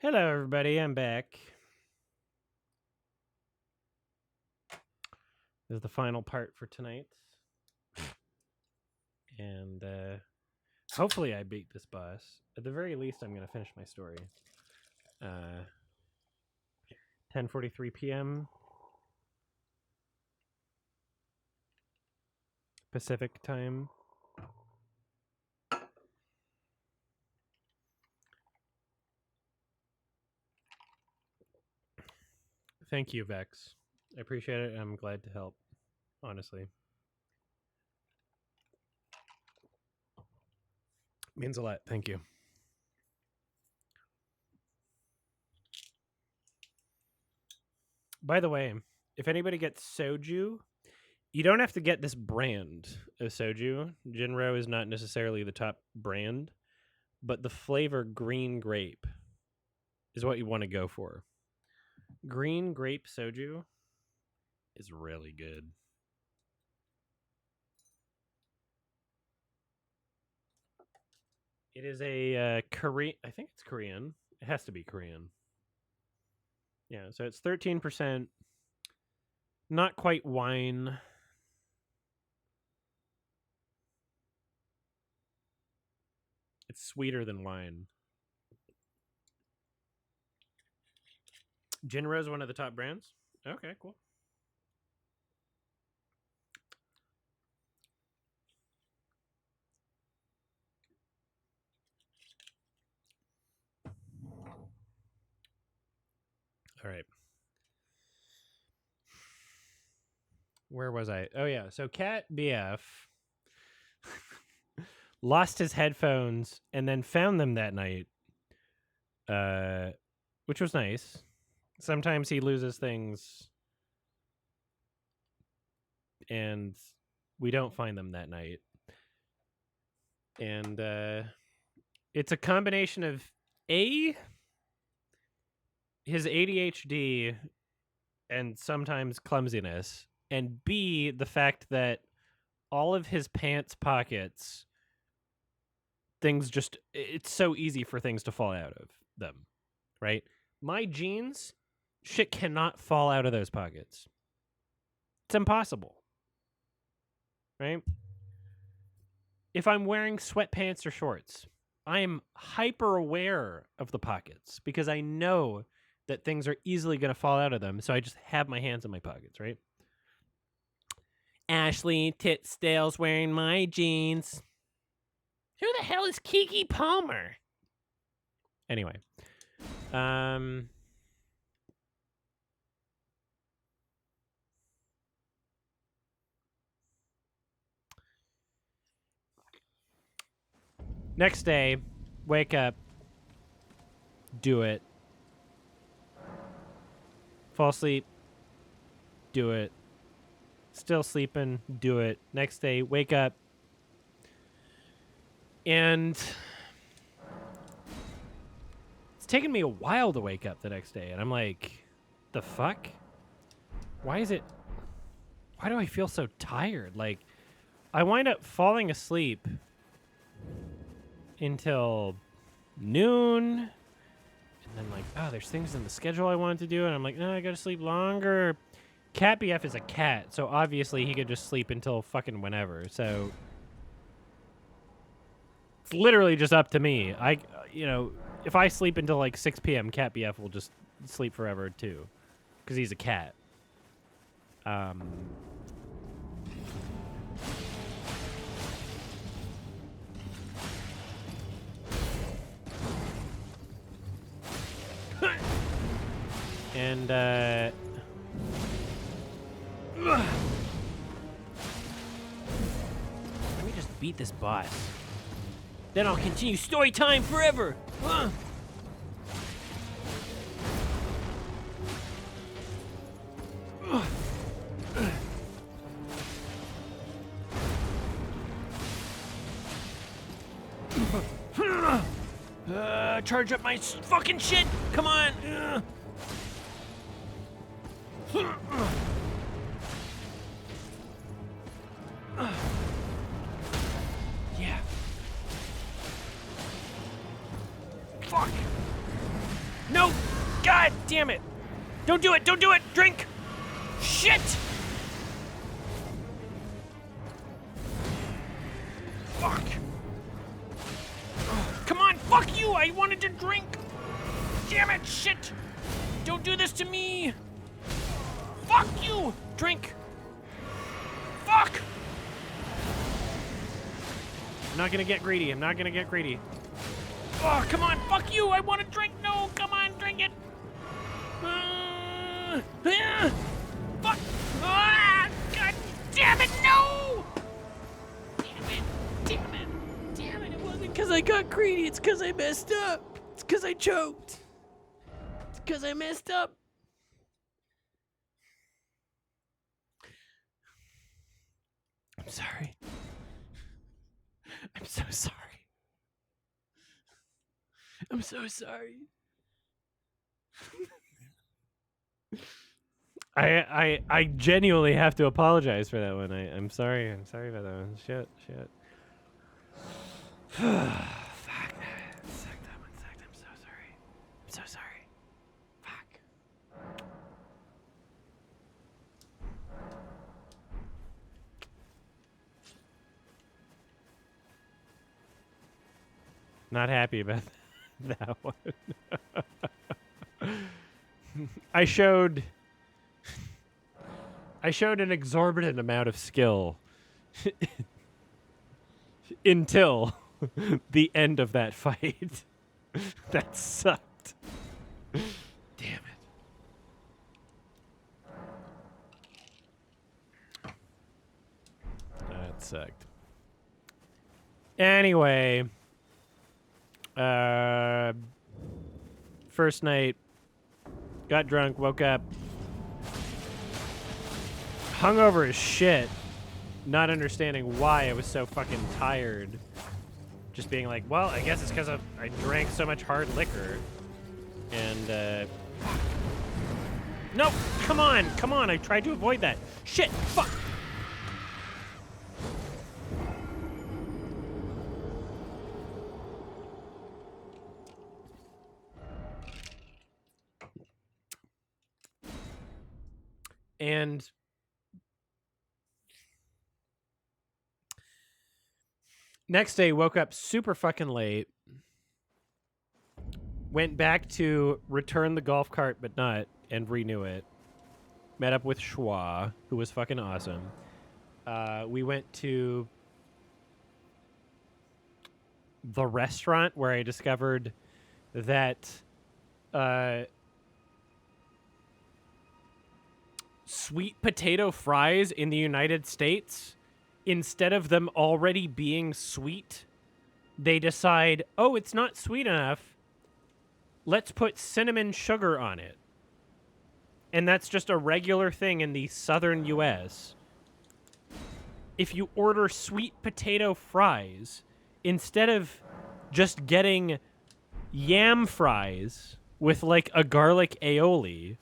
Hello, everybody. I'm back. This is the final part for tonight. And hopefully I beat this boss. At the very least, I'm going to finish my story. 10:43 p.m. Pacific time. Thank you, Vex. I appreciate it. I'm glad to help, honestly. Means a lot. Thank you. By the way, if anybody gets Soju, you don't have to get this brand of Soju. Jinro is not necessarily the top brand, but the flavor green grape is what you want to go for. Green grape Soju is really good. It is a Korean. I think it's Korean. It has to be Korean. Yeah, so it's 13%. Not quite wine. It's sweeter than wine. Jinro is one of the top brands. Okay, cool. All right. Where was I? Oh, yeah. So Cat BF lost his headphones and then found them that night, which was nice. Sometimes he loses things and we don't find them that night. And it's a combination of A, his ADHD and sometimes clumsiness, and B, the fact that all of his pants pockets, things just, it's so easy for things to fall out of them, right? My jeans, shit cannot fall out of those pockets. It's impossible, right? If I'm wearing sweatpants or shorts, I am hyper aware of the pockets because I know that things are easily going to fall out of them. So I just have my hands in my pockets, right? Ashley Titsdale's wearing my jeans. Who the hell is Kiki Palmer? Anyway. Next day, wake up, do it. Fall asleep, do it. Still sleeping, do it. Next day, wake up. And it's taken me a while to wake up the next day. And I'm like, the fuck? Why do I feel so tired? Like, I wind up falling asleep until noon. And then like, oh, there's things in the schedule I wanted to do. And I'm like, no, I gotta sleep longer. Cat BF is a cat, so obviously he could just sleep until fucking whenever. So it's literally just up to me. If I sleep until like 6 p.m., Cat BF will just sleep forever too, because he's a cat. And let me just beat this boss. Then I'll continue story time forever. Charge up my fucking shit. Come on. Yeah. Fuck. No! God damn it! Don't do it! Don't do it! Drink! Shit! Fuck! Oh, come on! Fuck you! I wanted to drink! Damn it! Shit! Don't do this to me! Fuck you! Drink! Fuck! I'm not gonna get greedy. I'm not gonna get greedy. Oh, come on! Fuck you! I want to drink! No! Come on! Drink it! Fuck! Ah! God damn it! No! Damn it! Damn it! Damn it! It wasn't because I got greedy. It's because I messed up. It's because I choked. It's because I messed up. I'm sorry. I'm so sorry. I'm so sorry. I genuinely have to apologize for that one. I'm sorry. I'm sorry about that one. Shit. Fuck that. Suck that one. Sucked. I'm so sorry. I'm so sorry. Fuck. Not happy about that one. I showed an exorbitant amount of skill until the end of that fight. That sucked. Damn it. That sucked. Anyway, first night, got drunk, woke up, hungover as shit, not understanding why I was so fucking tired. Just being like, well, I guess it's because I drank so much hard liquor. And, no, come on, I tried to avoid that. Shit, fuck. And next day, woke up super fucking late. Went back to return the golf cart, but not, and renew it. Met up with Schwa, who was fucking awesome. We went to the restaurant where I discovered that sweet potato fries in the United States, instead of them already being sweet, they decide, oh, it's not sweet enough, let's put cinnamon sugar on it. And that's just a regular thing in the southern US. If you order sweet potato fries, instead of just getting yam fries with like a garlic aioli,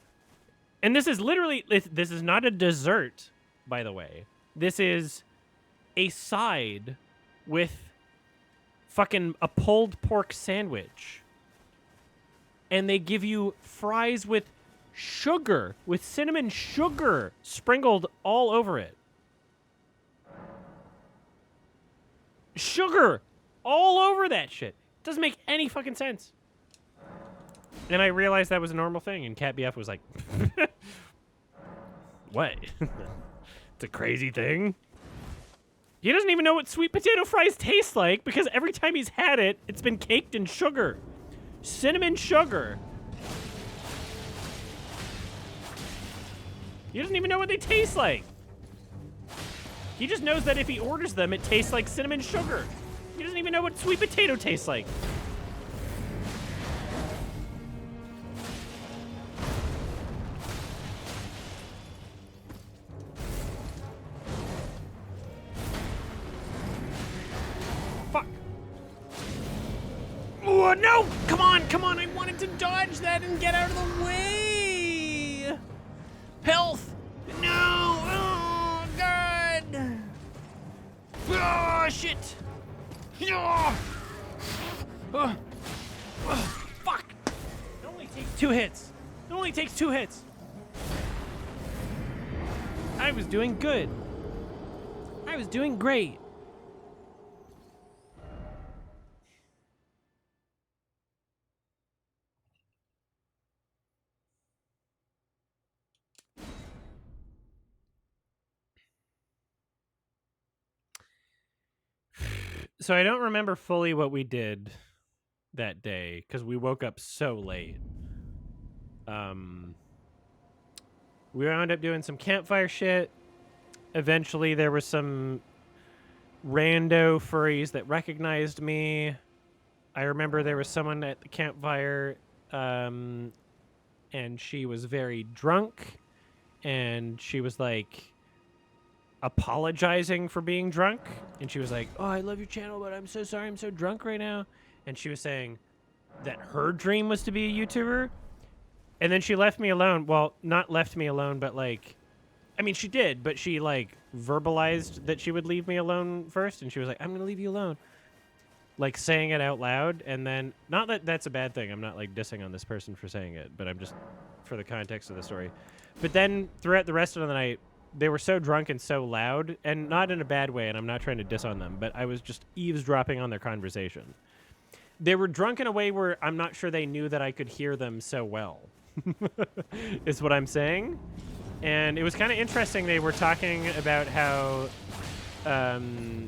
and this is literally, this is not a dessert, by the way. This is a side with fucking a pulled pork sandwich. And they give you fries with sugar, with cinnamon sugar sprinkled all over it. Sugar all over that shit. Doesn't make any fucking sense. And I realized that was a normal thing, and Cat BF was like, what? It's a crazy thing? He doesn't even know what sweet potato fries taste like, because every time he's had it, it's been caked in sugar. Cinnamon sugar. He doesn't even know what they taste like. He just knows that if he orders them, it tastes like cinnamon sugar. He doesn't even know what sweet potato tastes like. Fuck. Oh, no! Come on! I wanted to dodge that and get out of the way! Health! No! Oh, God! Oh, shit! Oh. Fuck! It only takes 2 hits. It only takes 2 hits. I was doing good. I was doing great. So I don't remember fully what we did that day because we woke up so late. We wound up doing some campfire shit. Eventually, there were some rando furries that recognized me. I remember there was someone at the campfire, and she was very drunk, and she was like apologizing for being drunk, and she was like, "Oh, I love your channel, but I'm so sorry, I'm so drunk right now." And she was saying that her dream was to be a YouTuber, and then she left me alone. Well, not left me alone, but like, I mean, she did, but she like verbalized that she would leave me alone first, and she was like, "I'm gonna leave you alone," like saying it out loud. And then, not that that's a bad thing, I'm not like dissing on this person for saying it, but I'm just for the context of the story. But then throughout the rest of the night, they were so drunk and so loud, and not in a bad way, and I'm not trying to diss on them, but I was just eavesdropping on their conversation. They were drunk in a way where I'm not sure they knew that I could hear them so well, is what I'm saying. And it was kind of interesting. They were talking about how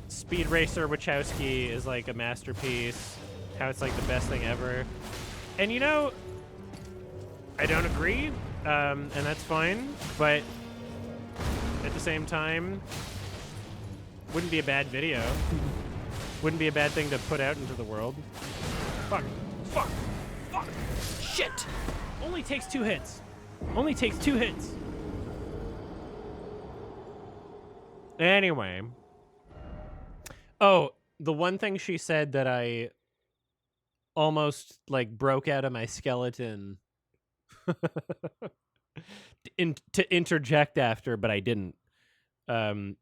Speed Racer Wachowski is like a masterpiece, how it's like the best thing ever. And you know, I don't agree, and that's fine, but at the same time, wouldn't be a bad video. Wouldn't be a bad thing to put out into the world. Fuck. Fuck. Fuck. Shit. Only takes 2 hits. Only takes 2 hits. Anyway. Oh, the one thing she said that I almost like broke out of my skeleton to interject after, but I didn't.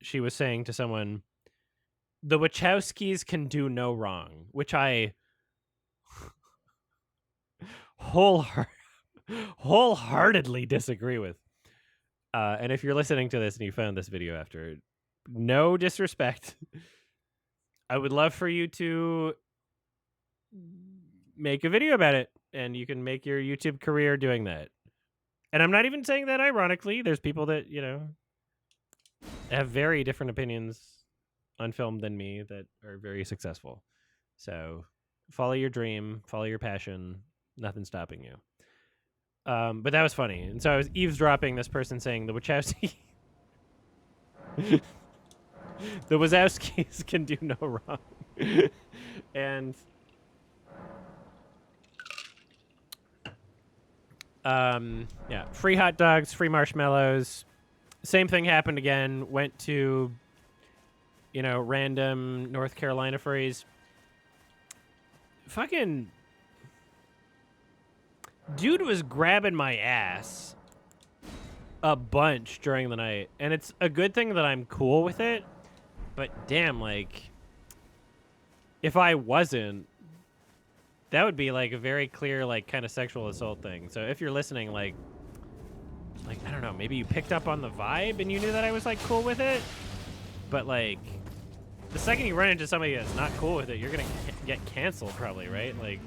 She was saying to someone, "The Wachowskis can do no wrong," which I wholeheartedly disagree with. And if you're listening to this and you found this video after, no disrespect, I would love for you to make a video about it, and you can make your YouTube career doing that. And I'm not even saying that ironically. There's people that, you know, have very different opinions on film than me that are very successful. So follow your dream, follow your passion. Nothing's stopping you. But that was funny. And so I was eavesdropping this person saying the Wachowski... the Wazowskis can do no wrong. And... yeah, free hot dogs, free marshmallows. Same thing happened again. Went to, you know, random North Carolina furries. Fucking dude was grabbing my ass a bunch during the night, and it's a good thing that I'm cool with it. But damn, like, if I wasn't, that would be like a very clear, like, kind of sexual assault thing. So if you're listening, like, I don't know, maybe you picked up on the vibe and you knew that I was like cool with it. But like, the second you run into somebody that's not cool with it, you're gonna get canceled probably, right? Like,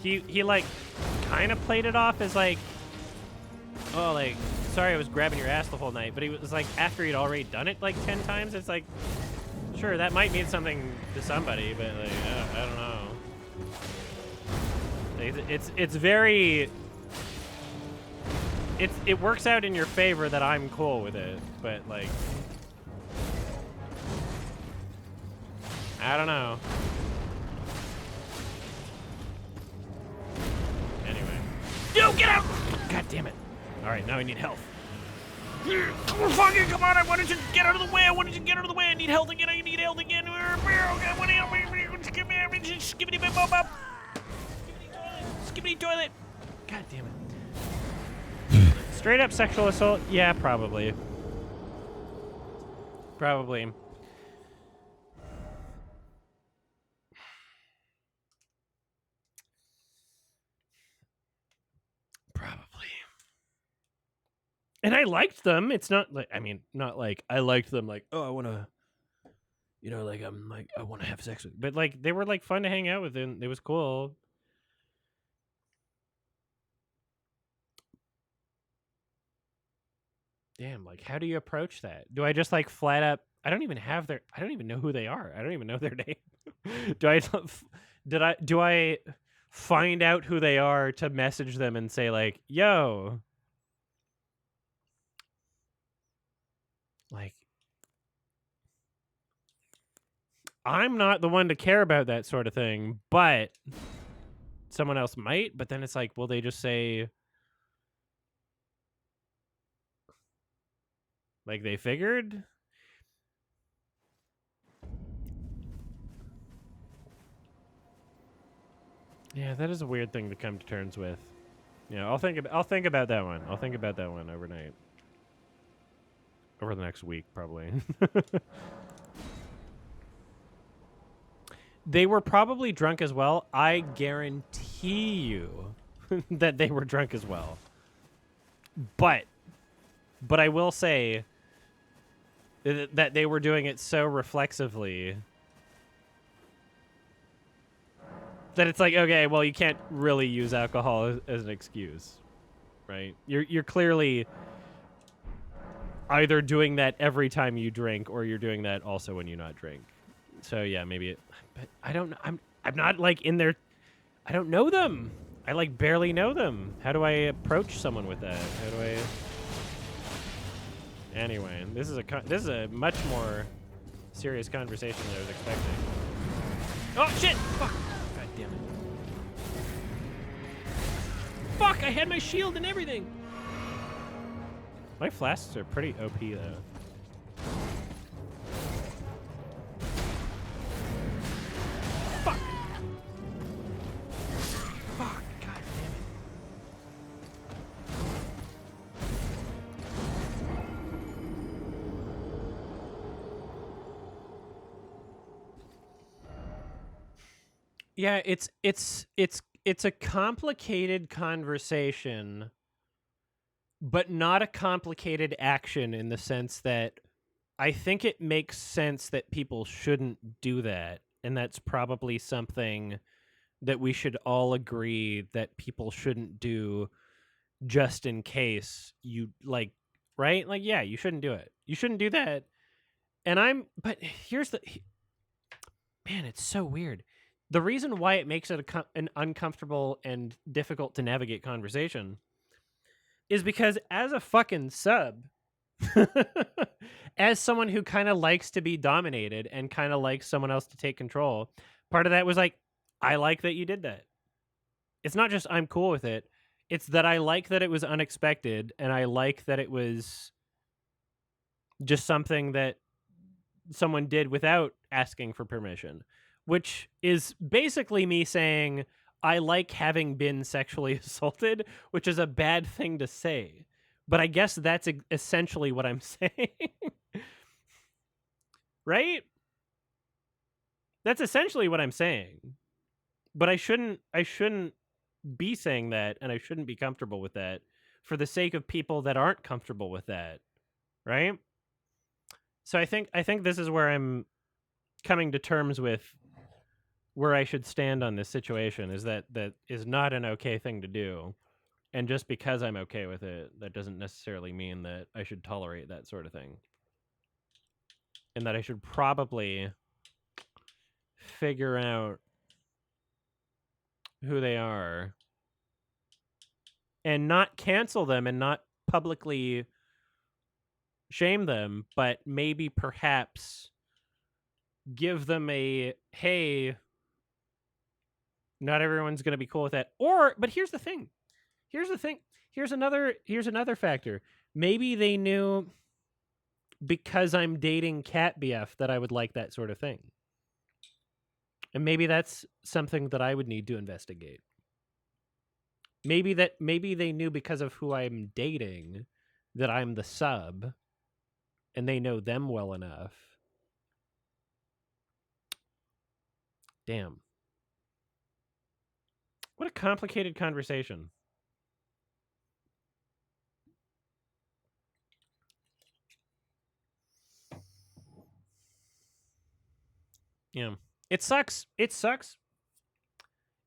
he like kind of played it off as like, oh, like, sorry I was grabbing your ass the whole night. But he was like, after he'd already done it like 10 times, it's like, sure, that might mean something to somebody, but like, I don't know. It's very... It works out in your favor that I'm cool with it, but like... I don't know. Anyway. Yo, get out! God damn it. Alright, now I need health. Fucking come on, I wanted to get out of the way, I need health again, I need health again. Skibbity bip bop bop. Skibbity toilet. God damn it. Straight up sexual assault? Yeah, probably. Probably. And I liked them. It's not like, I mean, not like I liked them like, oh, I want to, you know, like I'm like I want to have sex with, but like they were like fun to hang out with and it was cool. Damn, like how do you approach that? Do I just like flat up? I don't even know who they are. I don't even know their name. Do I find out who they are to message them and say like, "Yo, like I'm not the one to care about that sort of thing, but someone else might." But then it's like, will they just say like they figured? Yeah, that is a weird thing to come to terms with. Yeah, I'll think about that one. I'll think about that one overnight. Over the next week, probably. They were probably drunk as well. I guarantee you that they were drunk as well. But I will say that they were doing it so reflexively that it's like, okay, well, you can't really use alcohol as an excuse, right? You're clearly either doing that every time you drink or you're doing that also when you not drink. So yeah, maybe but I don't know. I'm not like in there. I don't know them. I like barely know them. How do I approach someone with that? How do I? Anyway, this is a much more serious conversation than I was expecting. Oh shit! Fuck! God damn it! Fuck! I had my shield and everything. My flasks are pretty OP though. Fuck! Fuck! God damn it! Yeah, it's a complicated conversation, but not a complicated action in the sense that I think it makes sense that people shouldn't do that, and that's probably something that we should all agree that people shouldn't do just in case you like, right? Like, yeah, you shouldn't do it. You shouldn't do that. But here's man, it's so weird. The reason why it makes it an uncomfortable and difficult to navigate conversation is because as a fucking sub, as someone who kind of likes to be dominated and kind of likes someone else to take control, part of that was like, I like that you did that. It's not just I'm cool with it. It's that I like that it was unexpected and I like that it was just something that someone did without asking for permission, which is basically me saying I like having been sexually assaulted, which is a bad thing to say. But I guess that's essentially what I'm saying. Right? That's essentially what I'm saying. But I shouldn't be saying that and I shouldn't be comfortable with that for the sake of people that aren't comfortable with that. Right? So I think this is where I'm coming to terms with where I should stand on this situation is that is not an okay thing to do. And just because I'm okay with it, that doesn't necessarily mean that I should tolerate that sort of thing. And that I should probably figure out who they are and not cancel them and not publicly shame them, but maybe perhaps give them a, hey, not everyone's going to be cool with that. But here's the thing. Here's another factor. Maybe they knew because I'm dating Cat BF that I would like that sort of thing. And maybe that's something that I would need to investigate. Maybe they knew because of who I'm dating that I'm the sub and they know them well enough. Damn. What a complicated conversation. Yeah. It sucks. It sucks.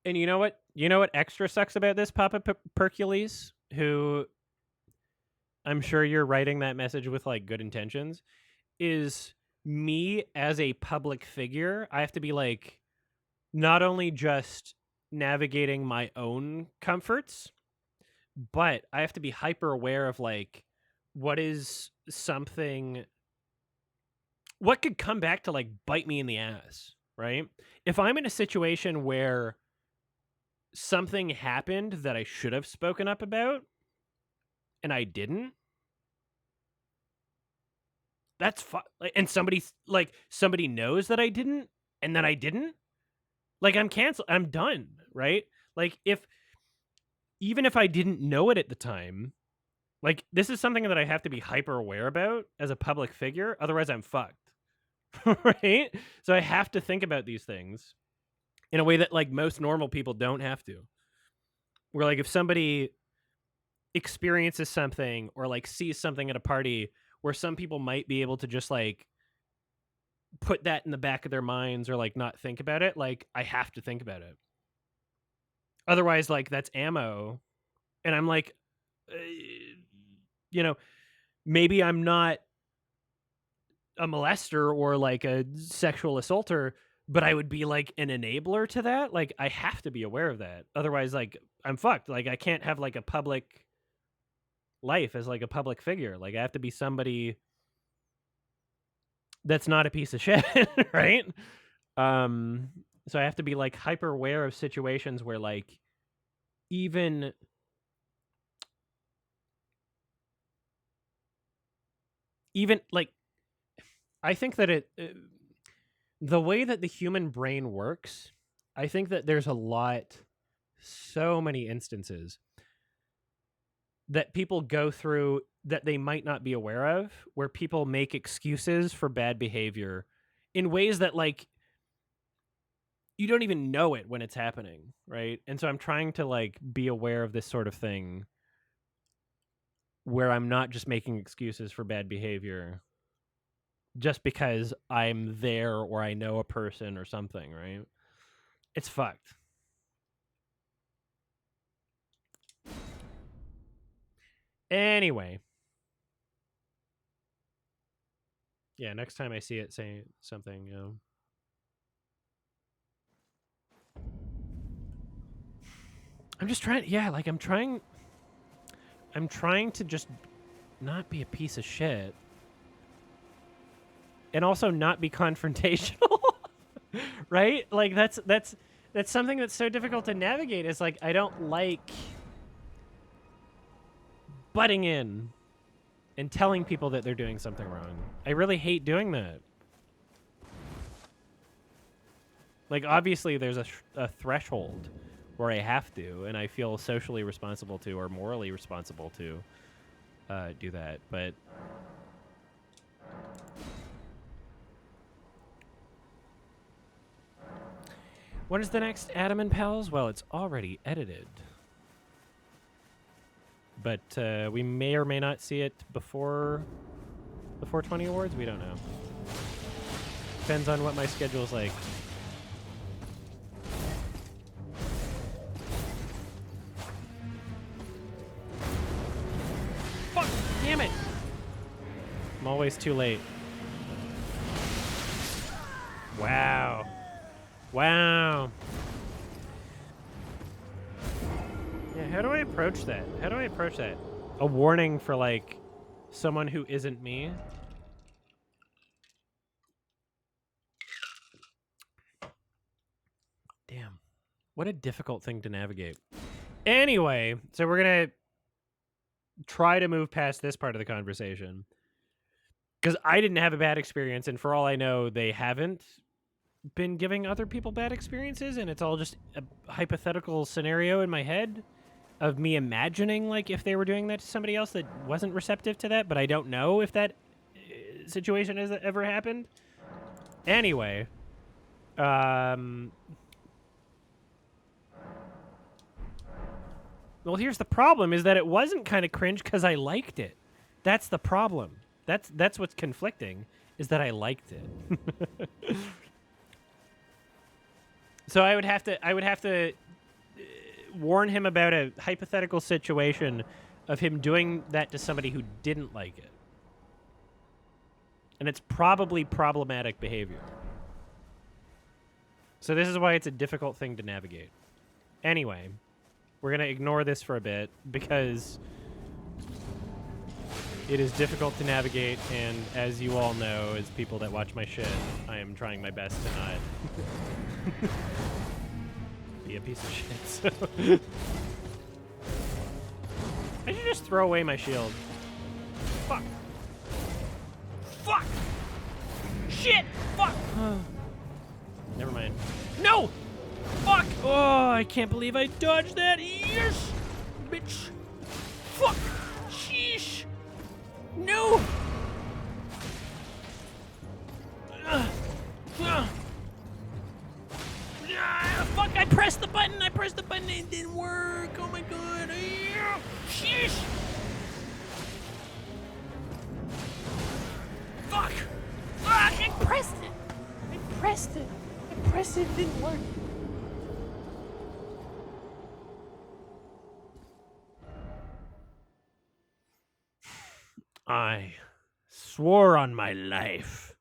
And you know what? You know what extra sucks about this, Papa Percules, who I'm sure you're writing that message with like good intentions, is me as a public figure. I have to be like not only just navigating my own comforts, but I have to be hyper aware of like what is something what could come back to like bite me in the ass, right? If I'm in a situation where something happened that I should have spoken up about and I didn't, that's like, and somebody knows that I didn't and that I didn't, like I'm canceled. I'm done, right? Like even if I didn't know it at the time, like this is something that I have to be hyper aware about as a public figure, otherwise I'm fucked. Right? So I have to think about these things in a way that like most normal people don't have to. Where like if somebody experiences something or like sees something at a party where some people might be able to just like put that in the back of their minds or like not think about it, like I have to think about it. Otherwise, like that's ammo. And I'm like, you know, maybe I'm not a molester or like a sexual assaulter, but I would be like an enabler to that. Like I have to be aware of that. Otherwise, like I'm fucked. Like I can't have like a public life as like a public figure. Like I have to be somebody that's not a piece of shit, right? So I have to be like hyper aware of situations where like even like I think that the way that the human brain works, I think that there's so many instances that people go through that they might not be aware of, where people make excuses for bad behavior in ways that like you don't even know it when it's happening, right? And so I'm trying to like be aware of this sort of thing where I'm not just making excuses for bad behavior just because I'm there or I know a person or something, right? It's fucked. Anyway. Yeah, next time I see it say something, you know. I'm just trying, yeah, like I'm trying to just not be a piece of shit. And also not be confrontational. Right? Like that's something that's so difficult to navigate. Is like I don't like butting in and telling people that they're doing something wrong. I really hate doing that. Like obviously there's a threshold where I have to, and I feel socially responsible to or morally responsible to do that, but when is the next Adam and Pals? Well, it's already edited. But we may or may not see it before the 420 Awards. We don't know. Depends on what my schedule's like. Fuck! Damn it! I'm always too late. Wow. Wow. Yeah, how do I approach that? How do I approach that? A warning for, like, someone who isn't me? Damn. What a difficult thing to navigate. Anyway, so we're going to try to move past this part of the conversation. Because I didn't have a bad experience, and for all I know, they haven't been giving other people bad experiences, and it's all just a hypothetical scenario in my head of me imagining like if they were doing that to somebody else that wasn't receptive to that, but I don't know if that situation has ever happened. Anyway, well, here's the problem is that it wasn't kind of cringe because I liked it. That's the problem. That's what's conflicting is that I liked it. So I would have to warn him about a hypothetical situation of him doing that to somebody who didn't like it. And it's probably problematic behavior. So this is why it's a difficult thing to navigate. Anyway, we're going to ignore this for a bit because it is difficult to navigate, and as you all know, as people that watch my shit, I am trying my best to not be a piece of shit. So I should just throw away my shield. Fuck. Fuck! Shit! Fuck! Never mind. No! Fuck! Oh, I can't believe I dodged that. Yes! Bitch! Fuck! Sheesh! No! Fuck! I pressed the button! It didn't work! Oh my god! Sheesh! Fuck! Ah, I pressed it! It didn't work. I swore on my life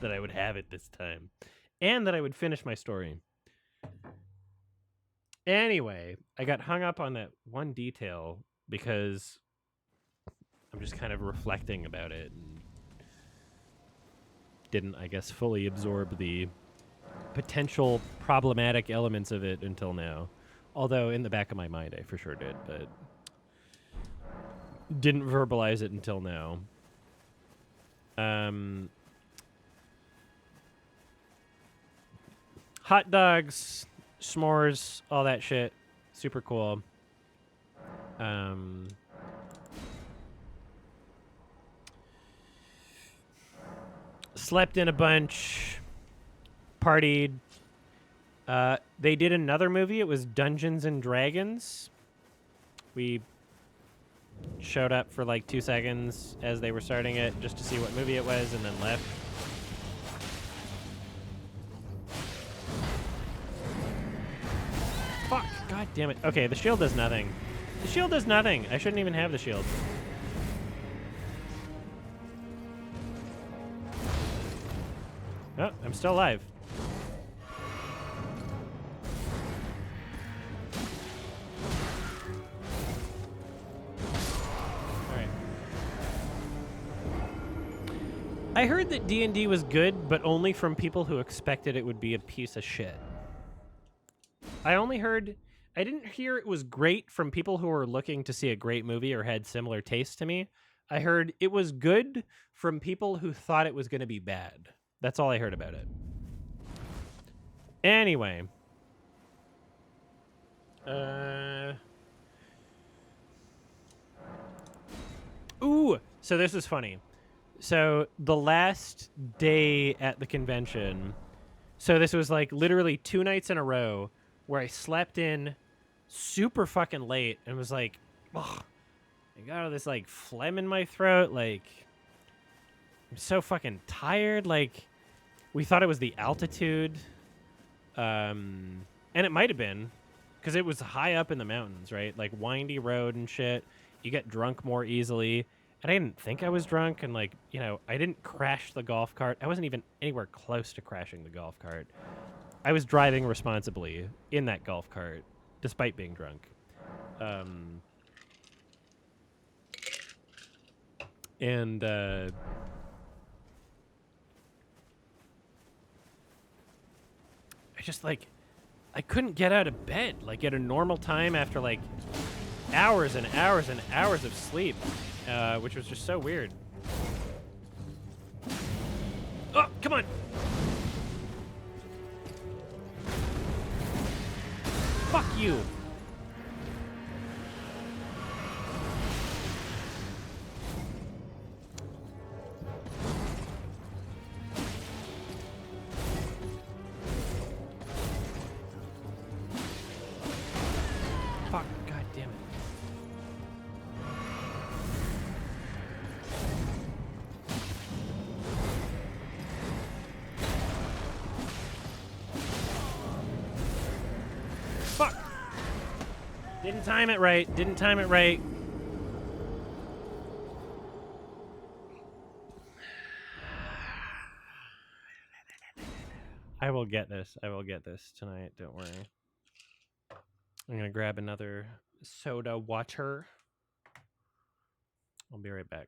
that I would have it this time. And that I would finish my story. Anyway, I got hung up on that one detail because I'm just kind of reflecting about it and didn't, I guess, fully absorb the potential problematic elements of it until now. Although in the back of my mind I for sure did, but didn't verbalize it until now. Hot dogs, s'mores, all that shit. Super cool. Slept in a bunch. Partied. They did another movie. It was Dungeons and Dragons. We showed up for like 2 seconds as they were starting it just to see what movie it was and then left. Fuck. God damn it. Okay, the shield does nothing. The shield does nothing. I shouldn't even have the shield. Oh, I'm still alive. Alright. I heard that D&D was good, but only from people who expected it would be a piece of shit. I didn't hear it was great from people who were looking to see a great movie or had similar tastes to me. I heard it was good from people who thought it was going to be bad. That's all I heard about it. Anyway. Ooh, so this is funny. So the last day at the convention, so this was like literally 2 nights in a row where I slept in super fucking late and was like, ugh, I got all this like phlegm in my throat. Like, I'm so fucking tired. Like, we thought it was the altitude. And it might have been because it was high up in the mountains, right? Like windy road and shit. You get drunk more easily. And I didn't think I was drunk. And like, you know, I didn't crash the golf cart. I wasn't even anywhere close to crashing the golf cart. I was driving responsibly in that golf cart, despite being drunk. I just like, I couldn't get out of bed like at a normal time after like hours and hours and hours of sleep, which was just so weird. Oh, come on. Fuck you. Fuck, god damn it. Didn't time it right. Didn't time it right. I will get this. I will get this tonight. Don't worry. I'm going to grab another soda water. I'll be right back.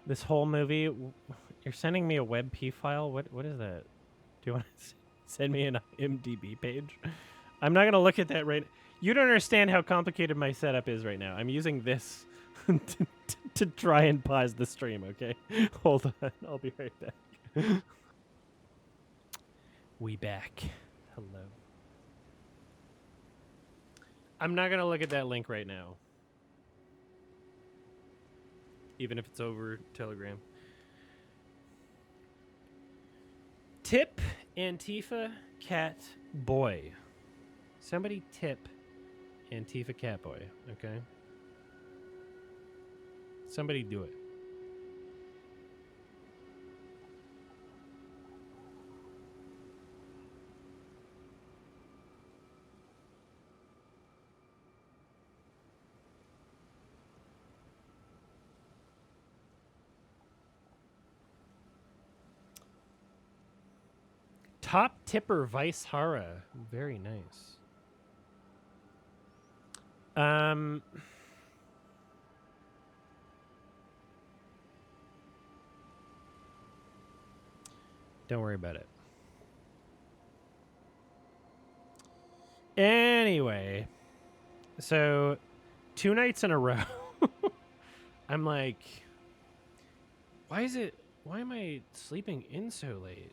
This whole movie, you're sending me a WebP file? What is that? Do you want to send me an IMDb page? I'm not going to look at that right. You don't understand how complicated my setup is right now. I'm using this to try and pause the stream, okay? Hold on. I'll be right back. We back. Hello. I'm not going to look at that link right now. Even if it's over Telegram. Tip Antifa Cat Boy. Somebody tip Antifa Cat Boy, okay? Somebody do it. Top tipper Vice Hara. Very nice. Don't worry about it. Anyway, so 2 nights in a row, I'm like, why am I sleeping in so late?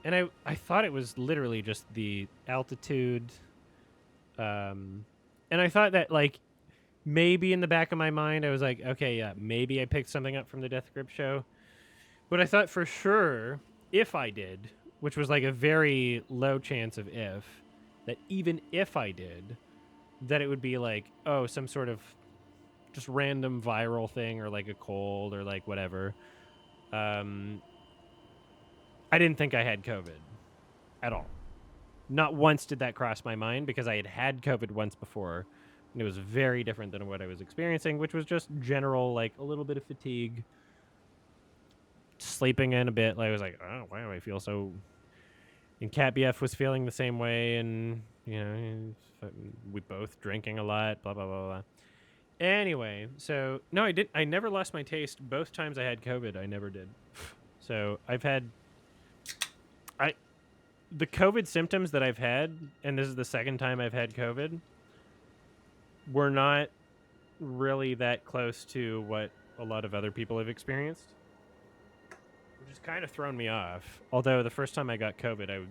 And I thought it was literally just the altitude. And I thought that, like, maybe in the back of my mind, I was like, okay, yeah, maybe I picked something up from the Death Grip show. But I thought for sure, if I did, which was like a very low chance of if, that even if I did, that it would be like, oh, some sort of just random viral thing or like a cold or like whatever. I didn't think I had COVID at all. Not once did that cross my mind because I had COVID once before. And it was very different than what I was experiencing, which was just general, like a little bit of fatigue, sleeping in a bit. Like, I was like, oh, why do I feel so... And Cat BF was feeling the same way, and, you know, we both drinking a lot, blah, blah, blah, blah. Anyway, so, no, I never lost my taste. Both times I had COVID, I never did. So, I've had... The COVID symptoms that I've had, and this is the second time I've had COVID, were not really that close to what a lot of other people have experienced, which has kind of thrown me off. Although the first time I got COVID, I,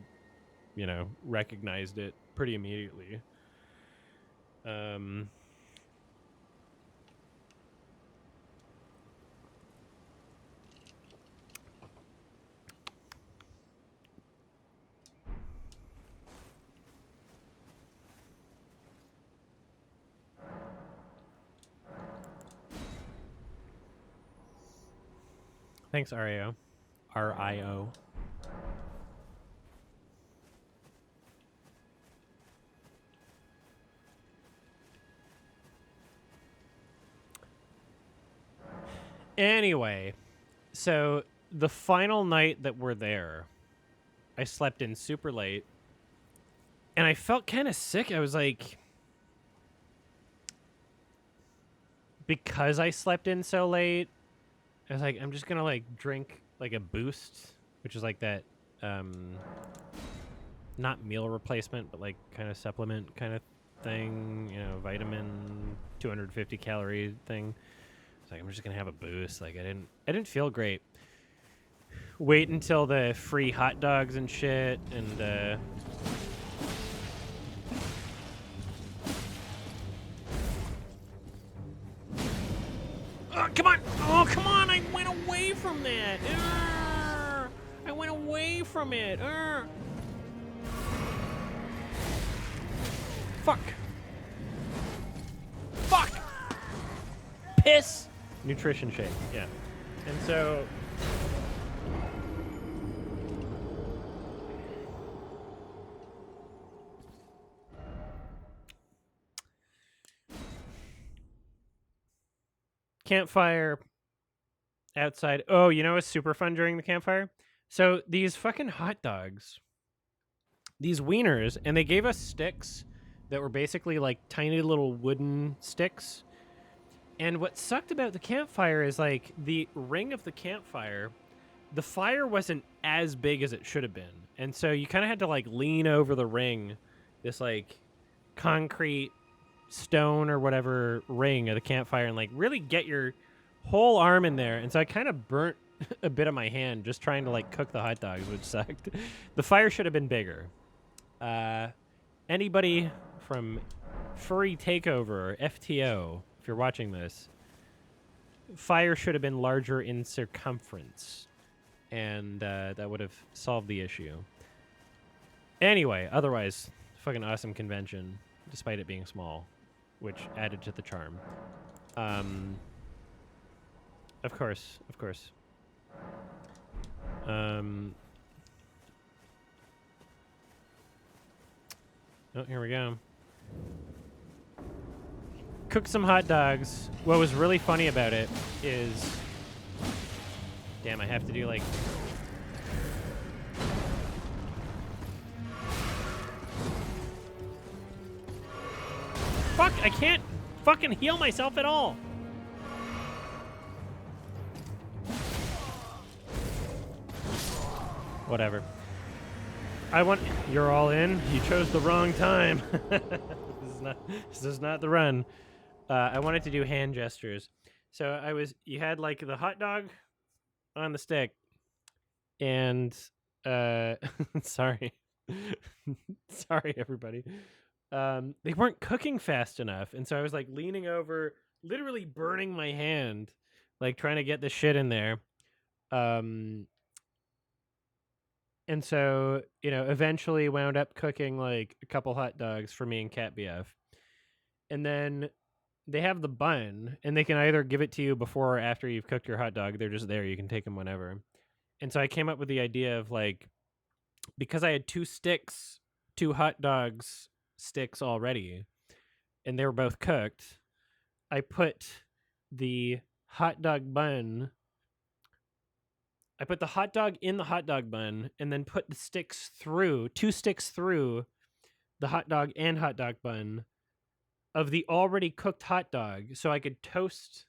you know, recognized it pretty immediately. Thanks, RIO. RIO. Anyway, so the final night that we're there, I slept in super late, and I felt kind of sick. I was like, because I slept in so late, I was like, I'm just gonna like drink like a Boost, which is like that, not meal replacement, but like kind of supplement kind of thing, you know, vitamin, 250 calorie thing. It's like, I'm just gonna have a Boost. Like, I didn't feel great. Wait until the free hot dogs and shit, and oh, come on! Oh, come on! I went away from that. I went away from it. Fuck. Fuck. Piss. Nutrition shake. Yeah. And so... Campfire outside. Oh, you know what's super fun during the campfire? So these fucking hot dogs, these wieners, and they gave us sticks that were basically like tiny little wooden sticks. And what sucked about the campfire is like the ring of the campfire, the fire wasn't as big as it should have been. And so you kind of had to like lean over the ring, this like concrete stone or whatever ring of the campfire, and like really get your whole arm in there. And so I kind of burnt a bit of my hand just trying to like cook the hot dogs, which sucked. The fire should have been bigger. Anybody from Furry Takeover, FTO, if you're watching this, fire should have been larger in circumference, and that would have solved the issue. Anyway, otherwise, fucking awesome convention, despite it being small, which added to the charm. Of course. Oh, here we go. Cooked some hot dogs. What was really funny about it is... Damn, I have to do like... Fuck, I can't fucking heal myself at all. Whatever. You're all in? You chose the wrong time. This is not the run. I wanted to do hand gestures. So you had like the hot dog on the stick, and sorry. Sorry, everybody. They weren't cooking fast enough, and so I was like leaning over, literally burning my hand, like trying to get the shit in there. And so, eventually wound up cooking like a couple hot dogs for me and Cat BF. And then they have the bun, and they can either give it to you before or after you've cooked your hot dog. They're just there. You can take them whenever. And so I came up with the idea of like, because I had two hot dogs sticks already, and they were both cooked, I put the hot dog bun... I put the hot dog in the hot dog bun, and then put the two sticks through the hot dog and hot dog bun of the already cooked hot dog, so I could toast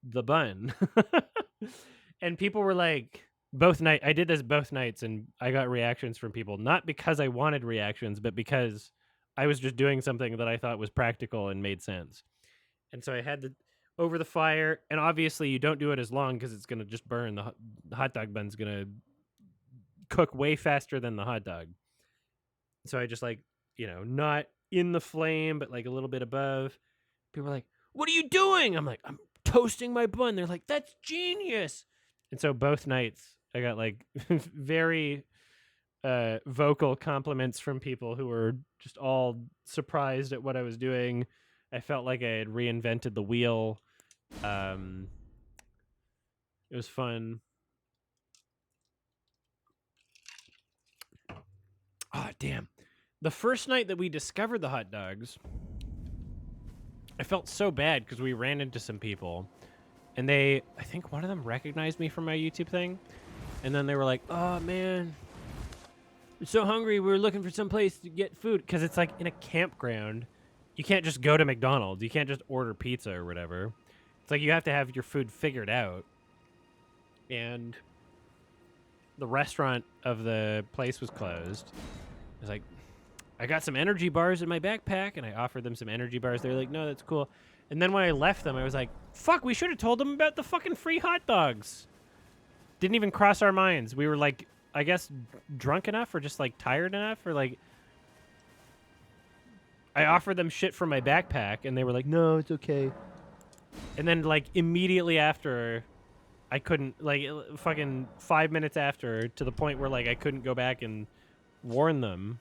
the bun. And people were like, I did this both nights, and I got reactions from people, not because I wanted reactions, but because I was just doing something that I thought was practical and made sense. And so I had over the fire, and obviously you don't do it as long because it's going to just burn. The hot dog bun's going to cook way faster than the hot dog. So I just like, not in the flame, but like a little bit above. People are like, what are you doing? I'm like, I'm toasting my bun. They're like, that's genius. And so both nights I got like very vocal compliments from people who were just all surprised at what I was doing. I felt like I had reinvented the wheel. It was fun. Oh, damn. The first night that we discovered the hot dogs, I felt so bad because we ran into some people, and I think one of them recognized me from my YouTube thing, and then they were like, oh, man, we're so hungry. We were looking for some place to get food, because it's like in a campground. You can't just go to McDonald's. You can't just order pizza or whatever. It's like you have to have your food figured out. And the restaurant of the place was closed. I was like, I got some energy bars in my backpack, and I offered them some energy bars. They were like, no, that's cool. And then when I left them, I was like, fuck, we should have told them about the fucking free hot dogs. Didn't even cross our minds. We were like, I guess, drunk enough or just like tired enough, or like, I offered them shit from my backpack, and they were like, no, it's okay. And then like immediately after I couldn't, like, fucking 5 minutes after, to the point where, like, I couldn't go back and warn them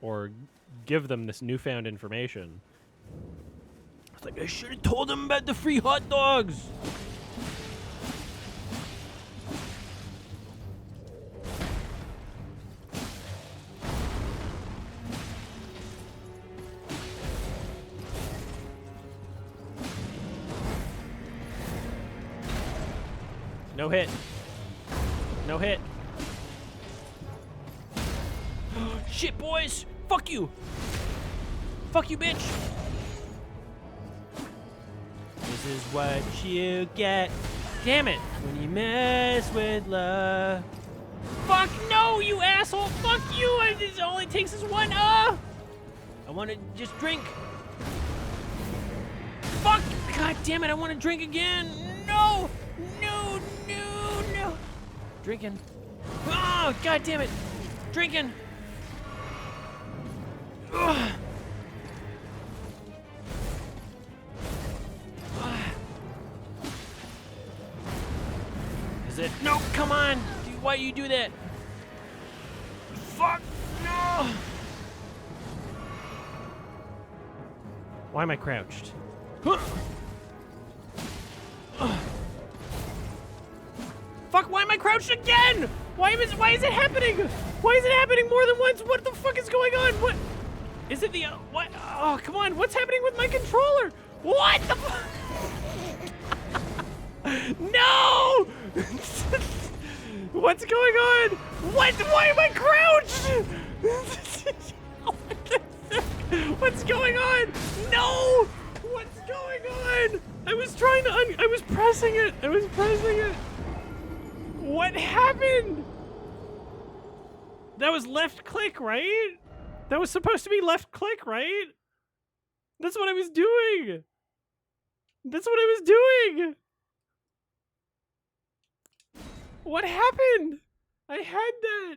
or give them this newfound information. I was like, I should have told them about the free hot dogs. No hit. No hit. Shit, boys! Fuck you! Fuck you, bitch! This is what you get. Damn it! When you mess with love. Fuck no, you asshole! Fuck you! It only takes us one. I want to just drink. Fuck! God damn it! I want to drink again. No! No! No! No! Drinking. Oh! God damn it! Drinking. Ugh. Is it? No, come on! Dude, why do you do that? Fuck! No! Why am I crouched? Fuck, why am I crouched again? Why is it happening? Why is it happening more than once? What the fuck is going on? What? Is it the, what? Oh, come on, what's happening with my controller? What the fuck? No! What's going on? What? Why am I crouched? What's going on? No! What's going on? I was trying to I was pressing it. I was pressing it. What happened? That was left click, right? That was supposed to be left click, right? That's what I was doing. That's what I was doing. What happened? I had that.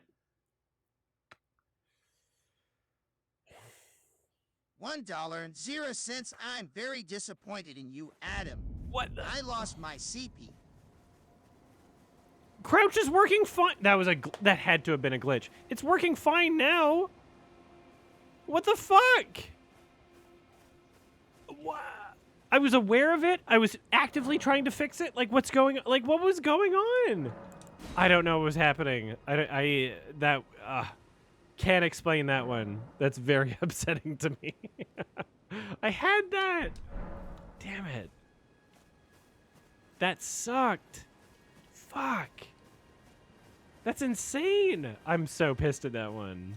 $1.00. I'm very disappointed in you, Adam. What the? I lost my CP. Crouch is working fine. That had to have been a glitch. It's working fine now. What the fuck? What? I was aware of it. I was actively trying to fix it. Like, what was going on? I don't know what was happening. Can't explain that one. That's very upsetting to me. I had that. Damn it. That sucked. Fuck. That's insane. I'm so pissed at that one.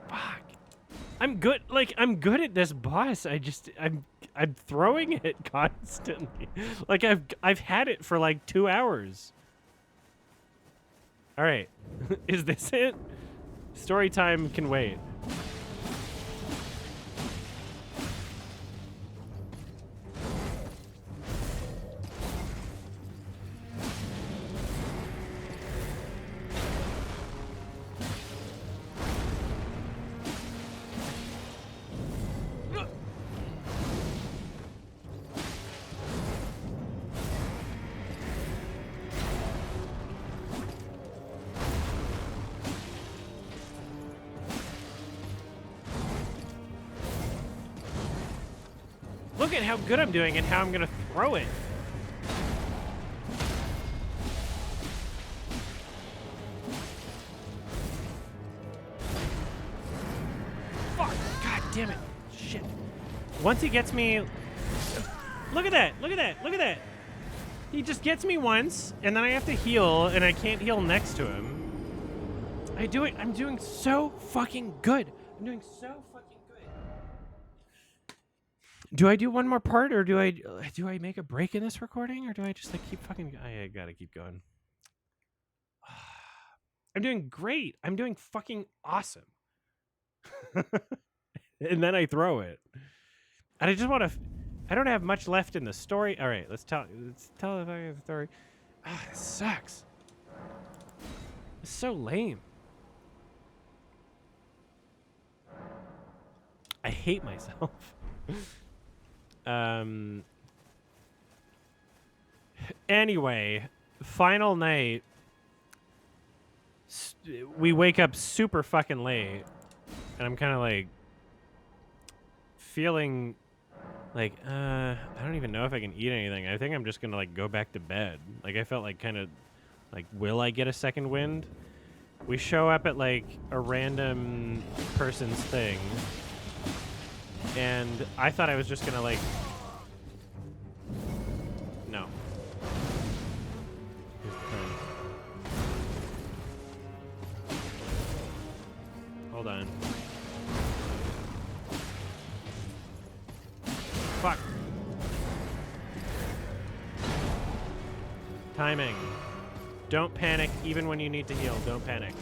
Fuck. I'm good at this boss. I'm throwing it constantly. Like I've had it for like 2 hours. All right. Is this it? Story time can wait. Look at how good I'm doing and how I'm gonna throw it. Fuck! God damn it! Shit! Once he gets me, look at that! Look at that! Look at that! He just gets me once, and then I have to heal, and I can't heal next to him. I'm doing so fucking good. I'm doing so fucking good. Do I do one more part, or do I make a break in this recording, or do I just like keep fucking? I gotta keep going. I'm doing great. I'm doing fucking awesome. And then I throw it. And I just want to. I don't have much left in the story. All right, let's tell the fucking story. Ah, this sucks. It's so lame. I hate myself. Anyway, final night. We wake up super fucking late, and I'm kind of like feeling like I don't even know if I can eat anything. I think I'm just gonna like go back to bed. Like I felt like kind of like, will I get a second wind? We show up at like a random person's thing, and I thought I was just gonna like, no. Here's the thing. Hold on. Fuck. Timing. Don't panic even when you need to heal. Don't panic.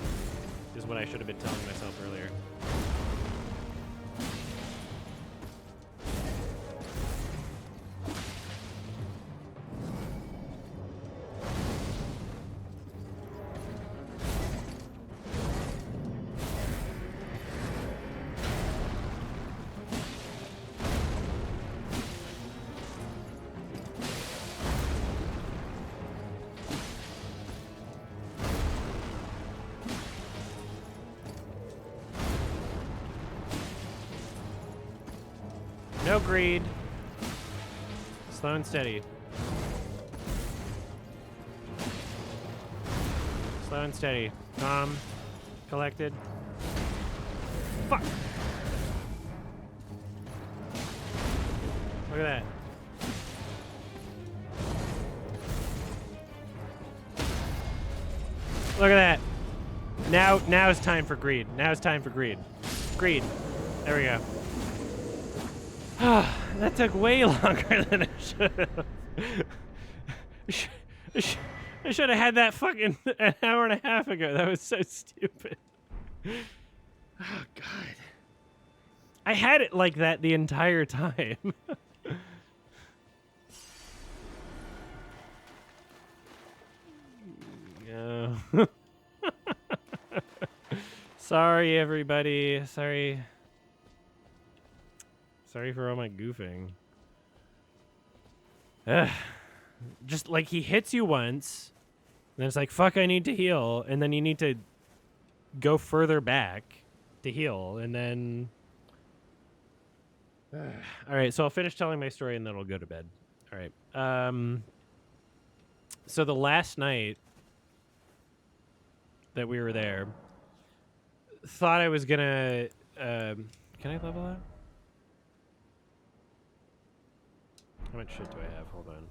Is what I should have been telling myself earlier. No greed. Slow and steady. Slow and steady. Calm. Collected. Fuck! Look at that. Look at that. Now it's time for greed. Now it's time for greed. Greed. There we go. That took way longer than it should have. I should have had that fucking an hour and a half ago. That was so stupid. Oh, God. I had it like that the entire time. No. Sorry, everybody. Sorry. Sorry for all my goofing. Ugh. Just like he hits you once, and then it's like, fuck, I need to heal. And then you need to go further back to heal. And then... all right, so I'll finish telling my story and then I'll go to bed. All right. So the last night that we were there, thought I was gonna... can I level up? How much shit do I have? Hold on.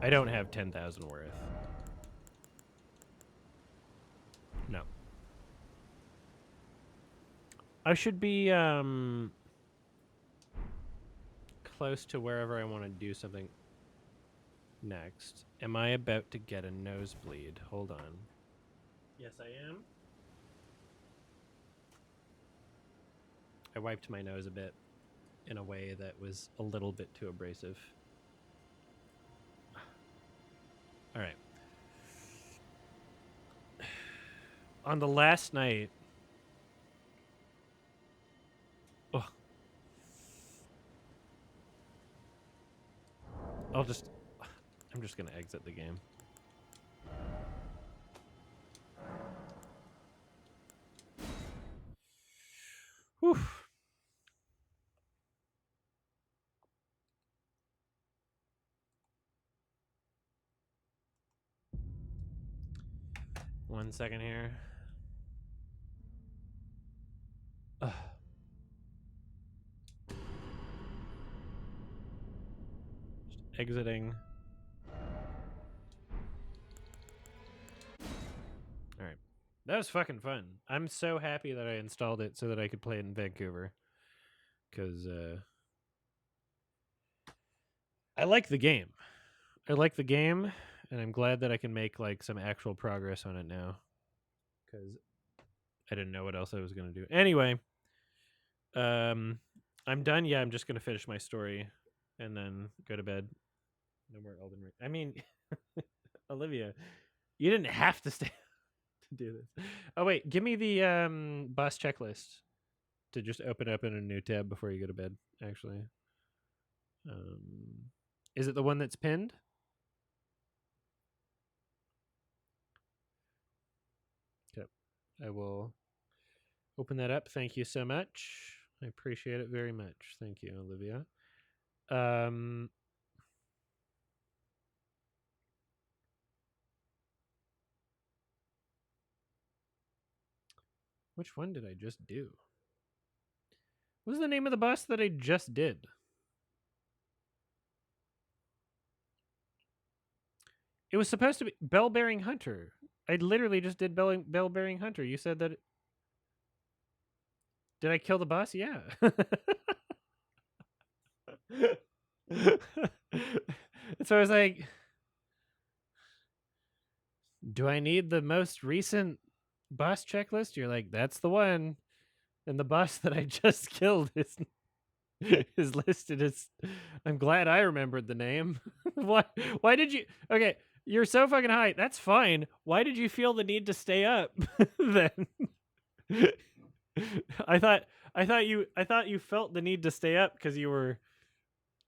I don't have 10,000 worth. No. I should be close to wherever I want to do something next. Am I about to get a nosebleed? Hold on. Yes, I am. I wiped my nose a bit in a way that was a little bit too abrasive. All right. On the last night... Oh. I'm just going to exit the game. Whew. One second here. Ugh. Just exiting. All right. That was fucking fun. I'm so happy that I installed it so that I could play it in Vancouver. Because I like the game. I like the game, and I'm glad that I can make like some actual progress on it now. Because I didn't know what else I was going to do. Anyway, I'm done. Yeah, I'm just going to finish my story and then go to bed. No more Elden Ring. I mean, Olivia, you didn't have to stay to do this. Oh, wait. Give me the boss checklist to just open up in a new tab before you go to bed, actually. Is it the one that's pinned? Okay. I will open that up. Thank you so much. I appreciate it very much. Thank you, Olivia. Which one did I just do? What was the name of the boss that I just did? It was supposed to be Bell-Bearing Hunter. I literally just did Bell-Bearing Hunter. You said that. Did I kill the boss? Yeah. So I was like, do I need the most recent boss checklist? You're like, that's the one. And the boss that I just killed is listed as. I'm glad I remembered the name. Why did you? Okay, you're so fucking high. That's fine. Why did you feel the need to stay up then? I thought you felt the need to stay up because you were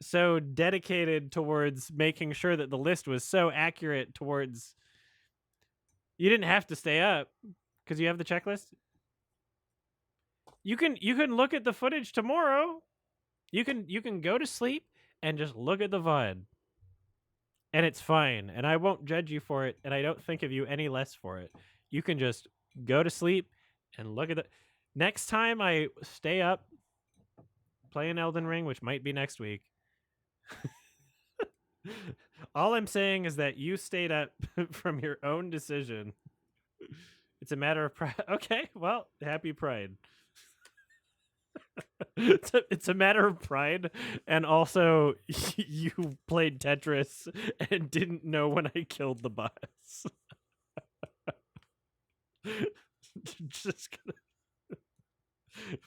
so dedicated towards making sure that the list was so accurate towards. You didn't have to stay up because you have the checklist. You can look at the footage tomorrow. You can go to sleep and just look at the VOD. And it's fine. And I won't judge you for it, and I don't think of you any less for it. You can just go to sleep and look at the. Next time I stay up playing Elden Ring, which might be next week. All I'm saying is that you stayed up from your own decision. It's a matter of pride. Okay, well, happy Pride. It's a matter of pride, and also you played Tetris and didn't know when I killed the boss. Just gonna...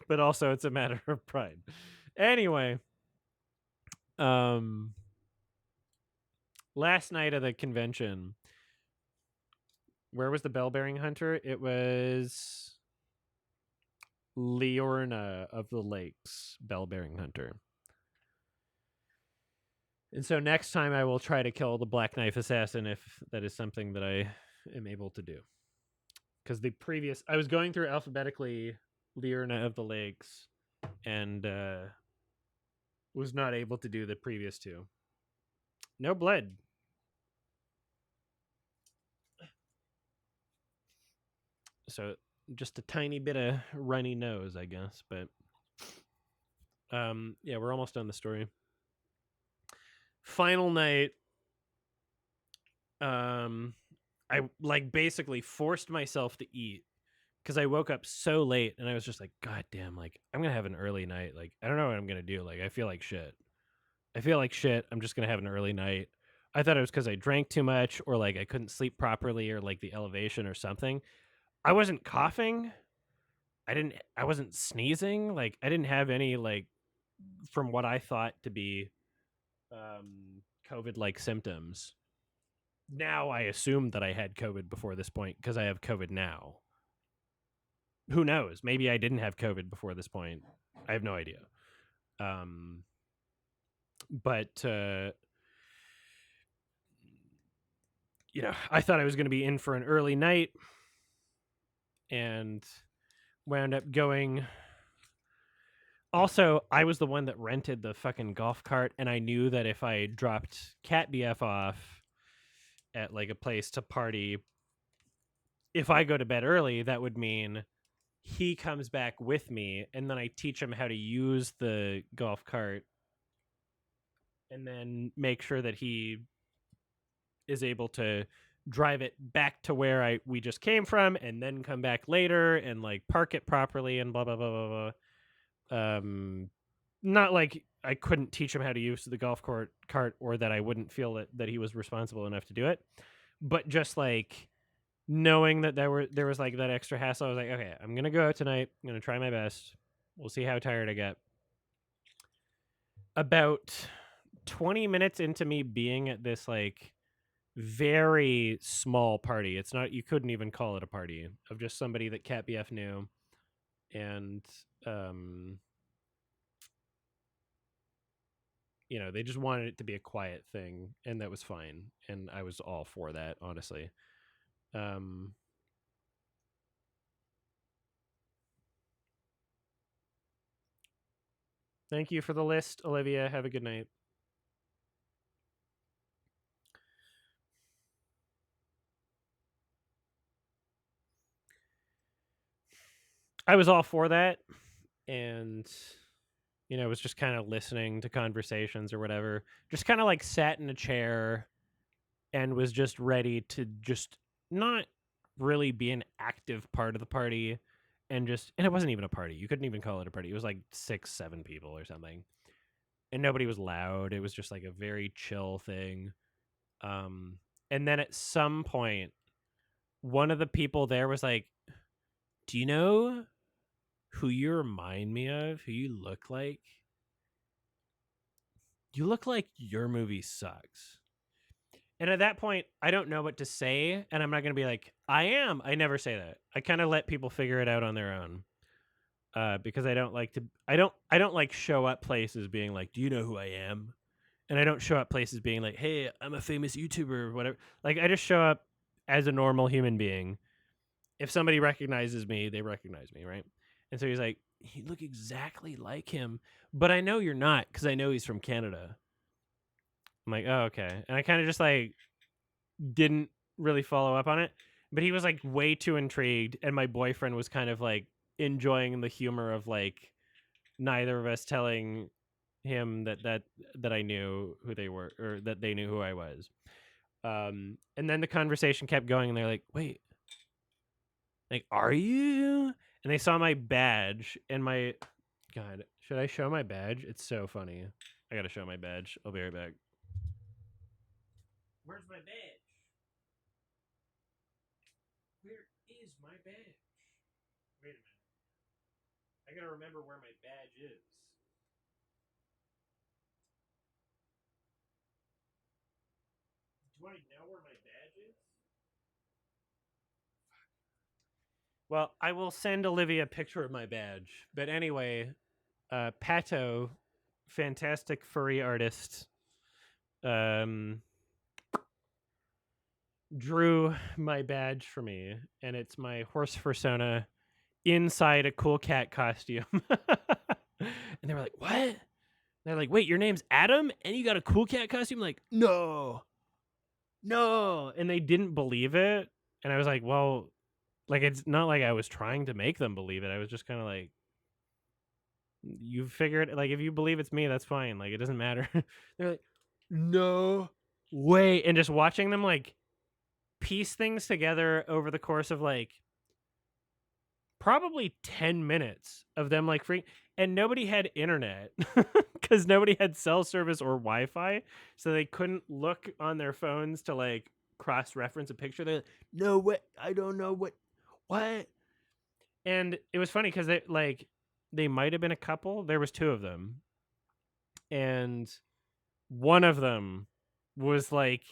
But also it's a matter of pride. Anyway, last night at the convention, where was the Bell-Bearing Hunter? It was Leorna of the Lakes Bell-Bearing Hunter. And so next time I will try to kill the Black Knife Assassin if that is something that I am able to do. Because the previous, I was going through alphabetically Leorna of the Lakes and was not able to do the previous two. No blood. So just a tiny bit of runny nose, I guess. But yeah, we're almost done the story. Final night. I like basically forced myself to eat because I woke up so late and I was just like, God damn, like I'm gonna have an early night. Like I don't know what I'm gonna do. Like I feel like shit. I'm just gonna have an early night. I thought it was because I drank too much or like I couldn't sleep properly or like the elevation or something. I wasn't coughing. I wasn't sneezing. Like I didn't have any like from what I thought to be COVID like symptoms. Now I assumed that I had COVID before this point because I have COVID now. Who knows? Maybe I didn't have COVID before this point. I have no idea. But you know, I thought I was going to be in for an early night and wound up going. Also, I was the one that rented the fucking golf cart, and I knew that if I dropped Cat BF off at like a place to party, if I go to bed early, that would mean he comes back with me, and then I teach him how to use the golf cart, and then make sure that he is able to drive it back to where we just came from, and then come back later and like park it properly and blah blah blah blah blah. Not like I couldn't teach him how to use the golf cart or that I wouldn't feel that he was responsible enough to do it, but just like knowing that there was like that extra hassle. I was like, okay, I'm gonna go out tonight. I'm gonna try my best. We'll see how tired I get. About 20 minutes into me being at this like very small party, it's not, you couldn't even call it a party, of just somebody that Cat BF knew, and they just wanted it to be a quiet thing, and that was fine. And I was all for that, honestly. Um, Thank you for the list, Olivia. Have a good night. I was all for that, and was just kind of listening to conversations or whatever. Just kind of like sat in a chair and was just ready to just not really be an active part of the party, and it wasn't even a party. You couldn't even call it a party. It was like 6, 7 people or something, and nobody was loud. It was just like a very chill thing. Um, and then at some point, one of the people there was like, "Do you know who you remind me of? Who you look like? You look like your movie sucks." And at that point, I don't know what to say, and I'm not going to be like, "I am." I never say that. I kind of let people figure it out on their own. Because I don't like to I don't like show up places being like, "Do you know who I am?" And I don't show up places being like, "Hey, I'm a famous YouTuber," or whatever. Like, I just show up as a normal human being. If somebody recognizes me, they recognize me, right? And so he's like, "You look exactly like him, but I know you're not because I know he's from Canada." I'm like, "Oh, okay." And I kind of just like didn't really follow up on it, but he was like way too intrigued, and my boyfriend was kind of like enjoying the humor of like neither of us telling him that I knew who they were, or that they knew who I was. And then the conversation kept going, and they're like, "Wait, like, are you?" And they saw my badge, and my God, should I show my badge? It's so funny. I gotta show my badge. I'll be right back. Where's my badge? Where is my badge? Wait a minute. I gotta remember where my badge is. Do I know where my badge is? Well, I will send Olivia a picture of my badge. But anyway, Pato, fantastic furry artist, um, drew my badge for me, and it's my horse persona inside a cool cat costume. And they were like, "What?" And they're like, "Wait, your name's Adam, and you got a cool cat costume?" I'm like, "No, no," and they didn't believe it. And I was like, "Well, like, it's not like I was trying to make them believe it. I was just kind of like, you figure it, like, if you believe it's me, that's fine. Like, it doesn't matter." They're like, "No way." And just watching them like piece things together over the course of like probably 10 minutes of them like free, and nobody had internet because nobody had cell service or Wi-Fi, so they couldn't look on their phones to like cross-reference a picture. They're like, "No, what? I don't know what." And it was funny because they might have been a couple. There was two of them, and one of them was like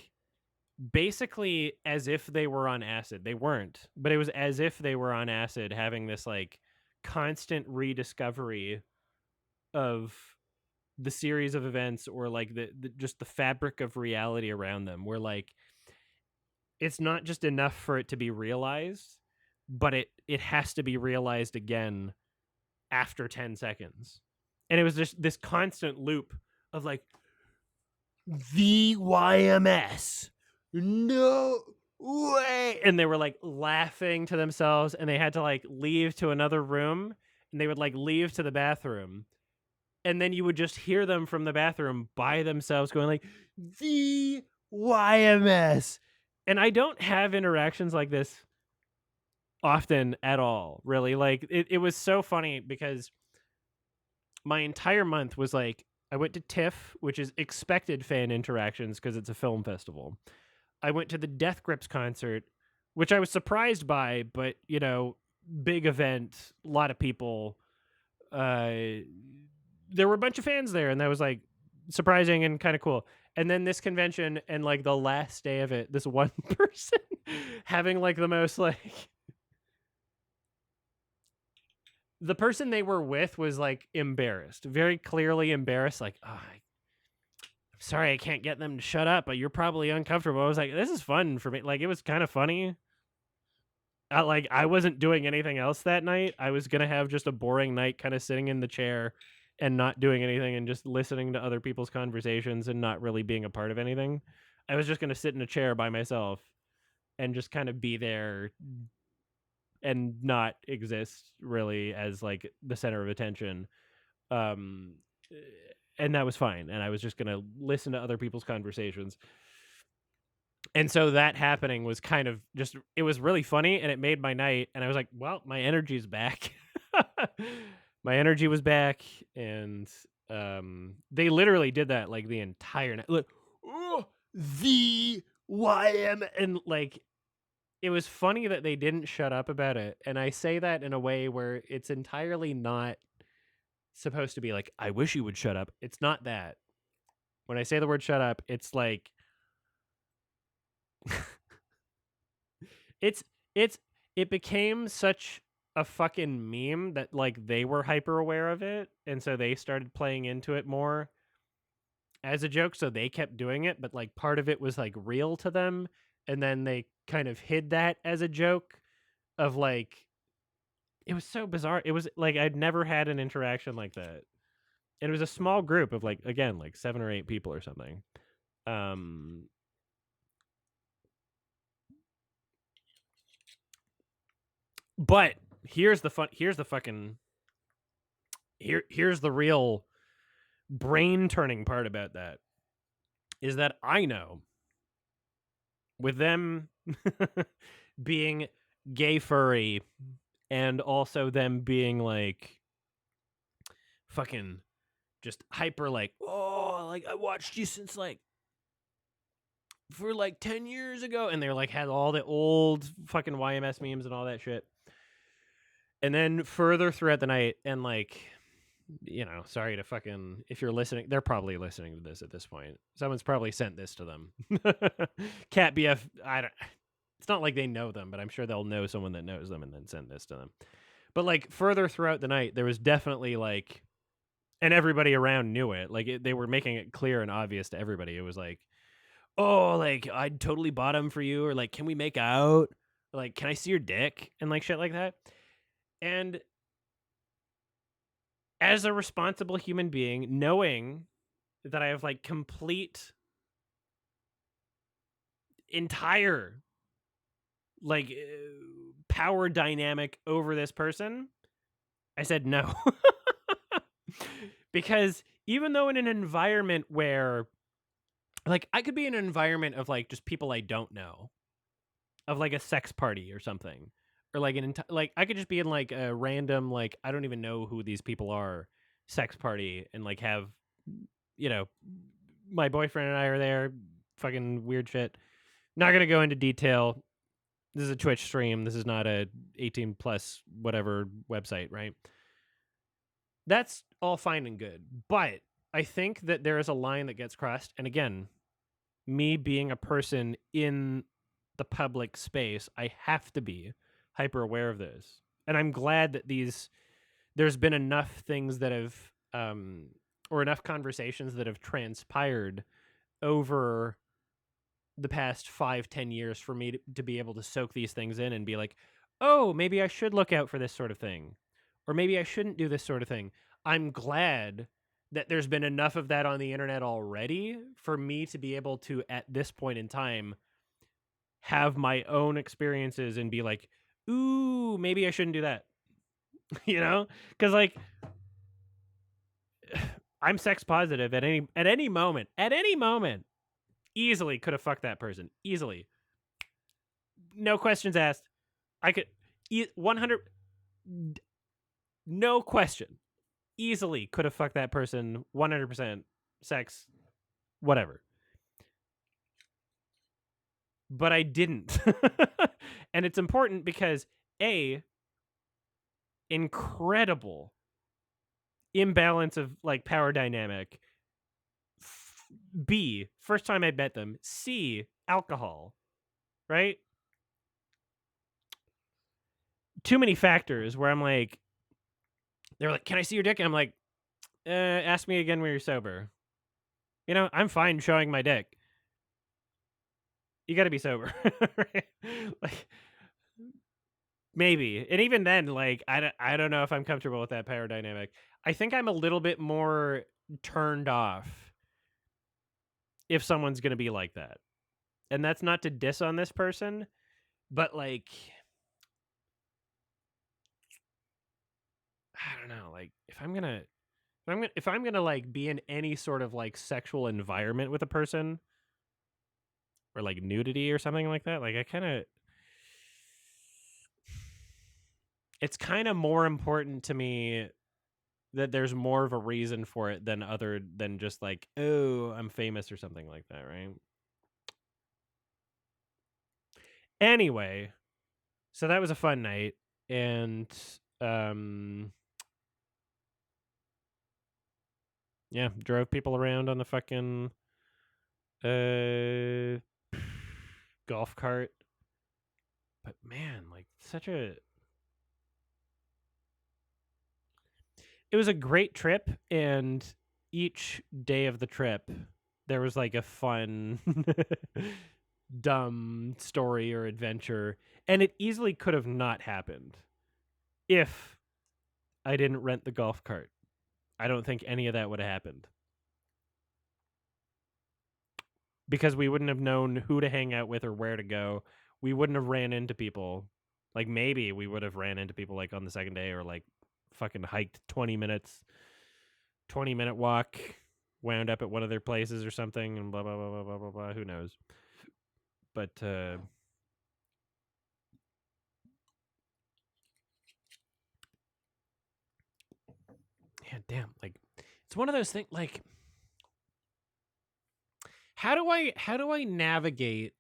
basically as if they were on acid. They weren't, but it was as if they were on acid, having this like constant rediscovery of the series of events, or like the just the fabric of reality around them, where like it's not just enough for it to be realized, but it has to be realized again after 10 seconds. And it was just this constant loop of like, "the YMS. No way." And they were like laughing to themselves, and they had to like leave to another room, and they would like leave to the bathroom. And then you would just hear them from the bathroom by themselves going like, "the YMS." And I don't have interactions like this often at all, really. Like, it was so funny because my entire month was like, I went to TIFF, which is expected fan interactions because it's a film festival. I went to the Death Grips concert, which I was surprised by, but big event, a lot of people. There were a bunch of fans there, and that was like surprising and kind of cool. And then this convention, and like the last day of it, this one person having like the most like, the person they were with was like embarrassed, very clearly embarrassed, like, "Oh, sorry, I can't get them to shut up, but you're probably uncomfortable. I was like, this is fun for me. Like, it was kind of funny. Like, I wasn't doing anything else that night. I was gonna have just a boring night, kind of sitting in the chair and not doing anything and just listening to other people's conversations and not really being a part of anything. I was just gonna sit in a chair by myself and just kind of be there and not exist really as like the center of attention. Um, eh, and that was fine. And I was just gonna listen to other people's conversations. And so that happening was kind of just it was really funny and it made my night and I was like, "Well, my energy's back." My energy was back and they literally did that like the entire night. Like, "Oh, the YM," and like it was funny that they didn't shut up about it. And I say that in a way where it's entirely not supposed to be like, "I wish you would shut up." It's not that. When I say the word shut up, it's like It's it's it became such a fucking meme that, like, they were hyper aware of it, and so they started playing into it more as a joke, so they kept doing it, but, like, part of it was, like, real to them, and then they kind of hid that as a joke of, like it was so bizarre. It was like, I'd never had an interaction like that. And it was a small group of, like, again, like, 7 or 8 people or something. Um, but here's the fucking here's the real brain turning part about that is that I know with them being gay furry and also them being like fucking just hyper like, oh, like I watched you since like for like 10 years ago. And they're like had all the old fucking YMS memes and all that shit. And then further throughout the night and like sorry to fucking if you're listening, they're probably listening to this at this point. Someone's probably sent this to them. Cat BF, I don't. It's not like they know them, but I'm sure they'll know someone that knows them and then send this to them. But like further throughout the night, there was definitely like, and everybody around knew it. Like they were making it clear and obvious to everybody. It was like, oh, like I'd totally bottom for you, or like, can we make out? Like, can I see your dick? And like shit like that. And as a responsible human being, knowing that I have like complete entire like power dynamic over this person, I said no. Because even though in an environment where like I could be in an environment of like just people I don't know, of like a sex party or something, or like like I could just be in like a random like I don't even know who these people are sex party and like have you know my boyfriend and I are there, fucking weird shit. Not gonna go into detail. This is a Twitch stream. This is not a 18 plus whatever website, right? That's all fine and good. But I think that there is a line that gets crossed. And again, me being a person in the public space, I have to be hyper aware of this. And I'm glad that there's been enough things that have, or enough conversations that have transpired over the past 5-10 years for me to be able to soak these things in and be like, oh, maybe I should look out for this sort of thing. Or maybe I shouldn't do this sort of thing. I'm glad that there's been enough of that on the internet already for me to be able to, at this point in time, have my own experiences and be like, ooh, maybe I shouldn't do that. Because like I'm sex positive at any moment, easily could have fucked that person. Easily. No questions asked. I could 100 no question. Easily could have fucked that person 100% sex whatever. But I didn't. And it's important because A, incredible imbalance of like power dynamic. B, first time I met them. C, alcohol, right? Too many factors where I'm like, they're like, can I see your dick? And I'm like, ask me again when you're sober. You know, I'm fine showing my dick. You got to be sober, right? Like maybe, and even then, like I don't know if I'm comfortable with that power dynamic. I think I'm a little bit more turned off if someone's gonna be like that, and that's not to diss on this person, but like I don't know, like if I'm gonna like be in any sort of like sexual environment with a person or like nudity or something like that, like I kind of it's kind of more important to me that there's more of a reason for it than other than just like, oh, I'm famous or something like that, right? Anyway, so that was a fun night, and um yeah, drove people around on the fucking uh golf cart. But man, like such a it was a great trip, and each day of the trip there was like a fun dumb story or adventure, and it easily could have not happened if I didn't rent the golf cart. I don't think any of that would have happened because we wouldn't have known who to hang out with or where to go. We wouldn't have ran into people. Like maybe we would have ran into people like on the second day or like fucking hiked 20 minutes, 20-minute walk, wound up at one of their places or something and blah blah blah blah blah blah blah. Who knows? But yeah, damn. Like it's one of those things like how do I navigate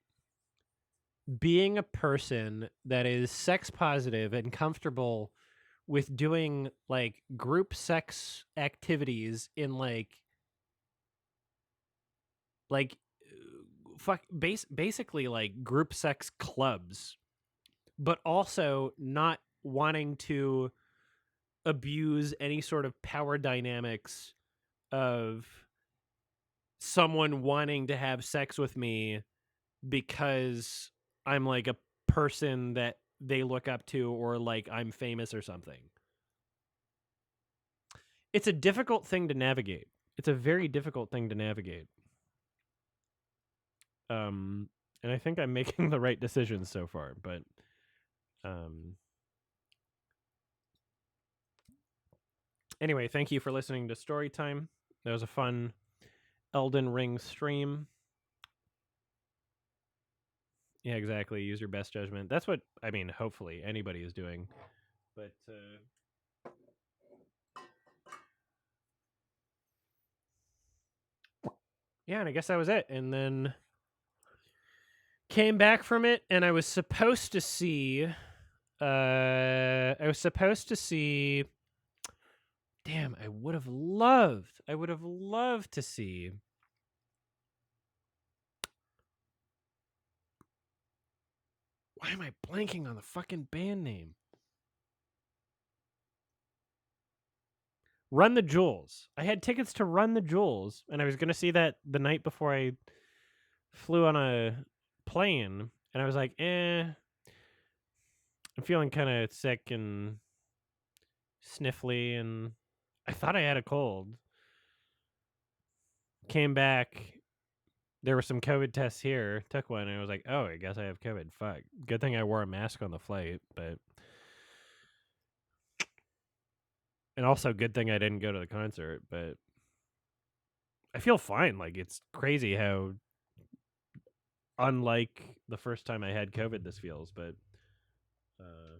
being a person that is sex positive and comfortable with doing like group sex activities in like basically like group sex clubs, but also not wanting to abuse any sort of power dynamics of someone wanting to have sex with me because I'm like a person that they look up to or like I'm famous or something. It's a difficult thing to navigate. It's a very difficult thing to navigate. Um and I think I'm making the right decisions so far, but um anyway, thank you for listening to Story Time. That was a fun Elden Ring stream. Yeah, exactly. Use your best judgment. That's what I mean, hopefully anybody is doing. But yeah, and I guess that was it. And then came back from it and I was supposed to see damn, I would have loved to see why am I blanking on the fucking band name? Run the Jewels. I had tickets to Run the Jewels, and I was gonna see that the night before I flew on a plane, and I was like, I'm feeling kind of sick and sniffly, and I thought I had a cold. Came back, there were some COVID tests here. Took one, and I was like, oh, I guess I have COVID. Fuck. Good thing I wore a mask on the flight, but and also good thing I didn't go to the concert. But I feel fine. Like it's crazy how unlike the first time I had COVID this feels. But uh,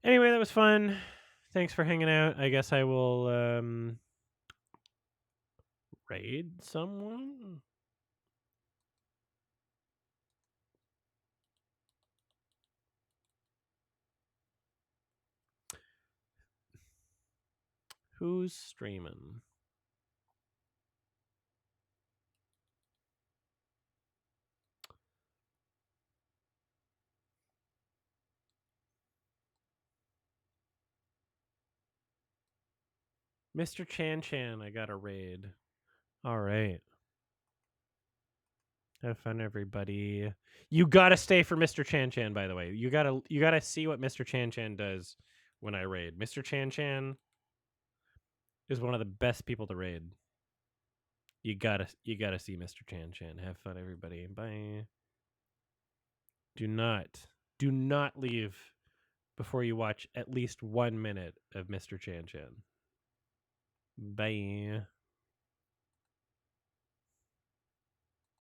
anyway, that was fun. Thanks for hanging out. I guess I will raid someone. Who's streaming? Mr. Chan Chan, I got a raid. All right. Have fun, everybody. You gotta stay for Mr. Chan Chan, by the way. You gotta see what Mr. Chan Chan does when I raid. Mr. Chan Chan is one of the best people to raid. You gotta see Mr. Chan Chan. Have fun, everybody. Bye. Do not leave before you watch at least 1 minute of Mr. Chan Chan. Bye.